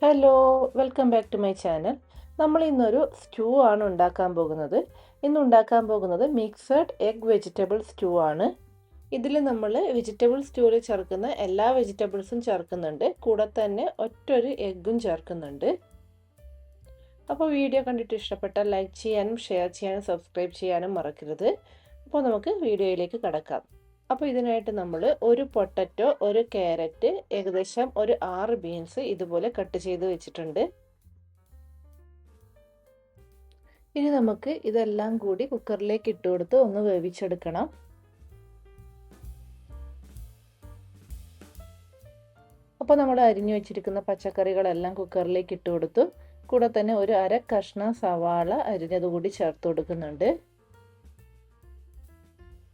Hello, welcome back to my channel. നമ്മൾ ഇന്നൊരു stew ആണ് ഉണ്ടാക്കാൻ പോകുന്നത്. ഇന്ന് ഉണ്ടാക്കാൻ പോകുന്നത് മിക്സഡ് എഗ് വെജിറ്റബിൾ സ്റ്റൂ ആണ്. ഇതിൽ നമ്മൾ വെജിറ്റബിൾ സ്റ്റൂവിൽ ചേർക്കുന്ന എല്ലാ വെജിറ്റബിൾസും ചേർക്കുന്നുണ്ട്, കൂടെ തന്നെ ഒറ്റൊരു എഗ്ഗും ചേർക്കുന്നുണ്ട്. അപ്പോൾ വീഡിയോ കണ്ടിട്ട് ഇഷ്ടപ്പെട്ടാൽ ലൈക്ക് ചെയ്യാനും ഷെയർ ചെയ്യാനും സബ്സ്ക്രൈബ് ചെയ്യാനും മറക്കരുത്. അപ്പോൾ നമുക്ക് വീഡിയോയിലേക്ക് കടക്കാം. അപ്പോൾ ഇതിനായിട്ട് നമ്മൾ ഒരു പൊട്ടറ്റോ, ഒരു ക്യാരറ്റ്, ഏകദേശം ഒരു 6 ബീൻസ് ഇതുപോലെ കട്ട് ചെയ്ത് വെച്ചിട്ടുണ്ട്. ഇനി നമുക്ക് ഇതെല്ലാം കൂടി കുക്കറിലേക്ക് ഇട്ട് കൊടുത്ത് ഒന്ന് വേവിച്ചെടുക്കണം. അപ്പോൾ നമ്മൾ അരിഞ്ഞു വെച്ചിരിക്കുന്ന പച്ചക്കറികളെല്ലാം കുക്കറിലേക്ക് ഇട്ട് കൊടുത്തു. കൂടെ തന്നെ ഒരു അര കഷ്ണം സവാള അരിഞ്ഞത് കൂടി ചേർത്ത് കൊടുക്കുന്നുണ്ട്.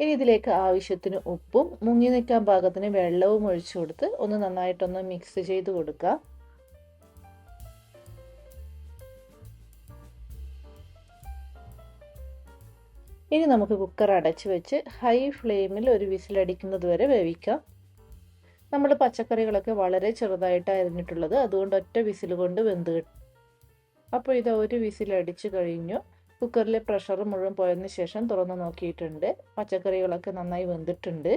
ഇനി ഇതിലേക്ക് ആവശ്യത്തിന് ഉപ്പും മുങ്ങി നിൽക്കാൻ പാകത്തിന് വെള്ളവും ഒഴിച്ചു കൊടുത്ത് ഒന്ന് നന്നായിട്ടൊന്ന് മിക്സ് ചെയ്ത് കൊടുക്കുക. ഇനി നമുക്ക് കുക്കർ അടച്ചു വെച്ച് ഹൈ ഫ്ലെയിമിൽ ഒരു വിസിലടിക്കുന്നത് വരെ വേവിക്കാം. നമ്മൾ പച്ചക്കറികളൊക്കെ വളരെ ചെറുതായിട്ട് അരിഞ്ഞിട്ടുള്ളത്, അതുകൊണ്ട് ഒറ്റ വിസിൽ കൊണ്ട് വെന്ത് കിട്ടും. അപ്പോൾ ഇത് ഒരു വിസിലടിച്ചു കഴിഞ്ഞു. കുക്കറിലെ പ്രഷർ മുഴുവൻ പോയതിന് ശേഷം തുറന്ന് നോക്കിയിട്ടുണ്ട്. പച്ചക്കറികളൊക്കെ നന്നായി വെന്തിട്ടുണ്ട്.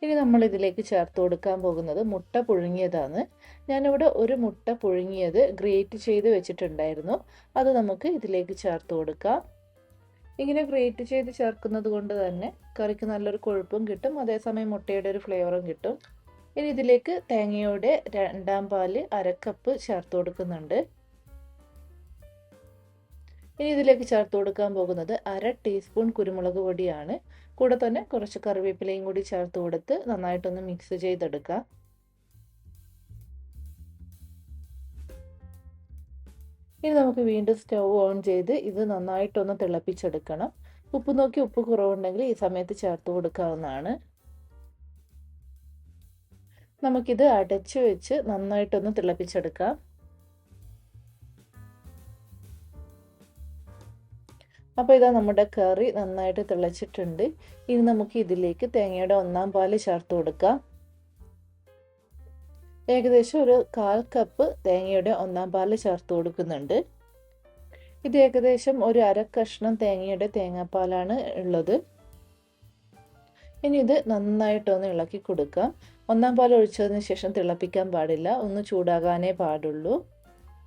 ഇനി നമ്മൾ ഇതിലേക്ക് ചേർത്ത് കൊടുക്കാൻ പോകുന്നത് മുട്ട പുഴുങ്ങിയതാണ്. ഞാനിവിടെ ഒരു മുട്ട പുഴുങ്ങിയത് ഗ്രേറ്റ് ചെയ്ത് വെച്ചിട്ടുണ്ടായിരുന്നു. അത് നമുക്ക് ഇതിലേക്ക് ചേർത്ത് കൊടുക്കാം. ഇങ്ങനെ ഗ്രേറ്റ് ചെയ്ത് ചേർക്കുന്നത് കൊണ്ട് തന്നെ കറിക്ക് നല്ലൊരു കൊഴുപ്പും കിട്ടും, അതേസമയം മുട്ടയുടെ ഒരു ഫ്ലേവറും കിട്ടും. ഇനി ഇതിലേക്ക് തേങ്ങയുടെ 2 പാല് അരക്കപ്പ് ചേർത്ത് കൊടുക്കുന്നുണ്ട്. ഇനി ഇതിലേക്ക് ചേർത്ത് കൊടുക്കാൻ പോകുന്നത് അര ടീസ്പൂൺ കുരുമുളക് പൊടിയാണ്. കൂടെ തന്നെ കുറച്ച് കറിവേപ്പിലയും കൂടി ചേർത്ത് കൊടുത്ത് നന്നായിട്ടൊന്ന് മിക്സ് ചെയ്തെടുക്കാം. ഇനി നമുക്ക് വീണ്ടും സ്റ്റൗ ഓൺ ചെയ്ത് ഇത് നന്നായിട്ടൊന്ന് തിളപ്പിച്ചെടുക്കണം. ഉപ്പ് നോക്കി ഉപ്പ് കുറവുണ്ടെങ്കിൽ ഈ സമയത്ത് ചേർത്ത് കൊടുക്കാവുന്നതാണ്. നമുക്കിത് അടച്ചു വെച്ച് നന്നായിട്ടൊന്ന് തിളപ്പിച്ചെടുക്കാം. അപ്പോൾ ഇതാ നമ്മുടെ കറി നന്നായിട്ട് തിളച്ചിട്ടുണ്ട്. ഇനി നമുക്ക് ഇതിലേക്ക് തേങ്ങയുടെ 1 പാല് ചേർത്ത് കൊടുക്കാം. ഏകദേശം ഒരു 1/4 കപ്പ് തേങ്ങയുടെ 1 പാല് ചേർത്ത് കൊടുക്കുന്നുണ്ട്. ഇത് ഏകദേശം ഒരു അര കഷ്ണം തേങ്ങയുടെ തേങ്ങാപ്പാലാണ് ഉള്ളത്. ഇനി ഇത് നന്നായിട്ടൊന്ന് ഇളക്കി കൊടുക്കാം. 1 പാൽ ഒഴിച്ചതിന് ശേഷം തിളപ്പിക്കാൻ പാടില്ല, ഒന്ന് ചൂടാകാനേ പാടുള്ളൂ.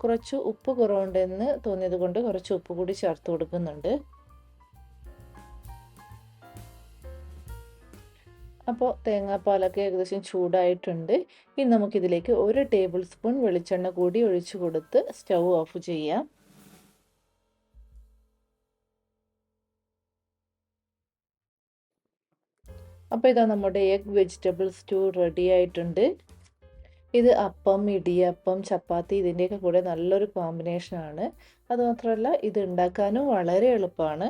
കുറച്ച് ഉപ്പ് കുറവുണ്ടെന്ന് തോന്നിയത് കൊണ്ട് കുറച്ച് ഉപ്പ് കൂടി ചേർത്ത് കൊടുക്കുന്നുണ്ട്. അപ്പോൾ തേങ്ങാപ്പാലൊക്കെ ഏകദേശം ചൂടായിട്ടുണ്ട്. ഇനി നമുക്കിതിലേക്ക് 1 ടേബിൾ സ്പൂൺ വെളിച്ചെണ്ണ കൂടി ഒഴിച്ചു കൊടുത്ത് സ്റ്റൗ ഓഫ് ചെയ്യാം. അപ്പോൾ ഇതാ നമ്മുടെ എഗ് വെജിറ്റബിൾ സ്റ്റൂ റെഡി ആയിട്ടുണ്ട്. ഇത് അപ്പം, ഇടിയപ്പം, ചപ്പാത്തി ഇതിൻ്റെയൊക്കെ കൂടെ നല്ലൊരു കോമ്പിനേഷനാണ്. അതുമാത്രമല്ല ഇത് ഉണ്ടാക്കാനും വളരെ എളുപ്പമാണ്.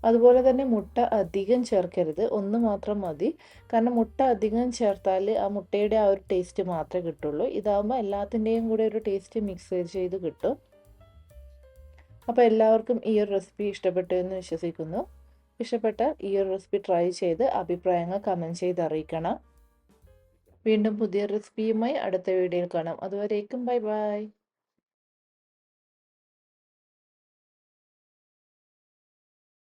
അതുപോലെ തന്നെ മുട്ട അധികം ചേർക്കരുത്, 1 മാത്രം മതി. കാരണം മുട്ട അധികം ചേർത്താൽ ആ മുട്ടയുടെ ആ ഒരു ടേസ്റ്റ് മാത്രമേ കിട്ടുള്ളൂ. ഇതാകുമ്പോൾ എല്ലാത്തിൻ്റെയും കൂടെ ഒരു ടേസ്റ്റ് മിക്സ് ചെയ്ത് കിട്ടും. അപ്പോൾ എല്ലാവർക്കും ഈ ഒരു റെസിപ്പി ഇഷ്ടപ്പെട്ടു എന്ന് വിശ്വസിക്കുന്നു. ഇഷ്ടപ്പെട്ടാൽ ഈ ഒരു റെസിപ്പി ട്രൈ ചെയ്ത് അഭിപ്രായങ്ങൾ കമൻറ്റ് ചെയ്ത് അറിയിക്കണം. വീണ്ടും പുതിയ റെസിപ്പിയുമായി അടുത്ത വീഡിയോയിൽ കാണാം. അതുവരേക്കും ബൈ ബൈ.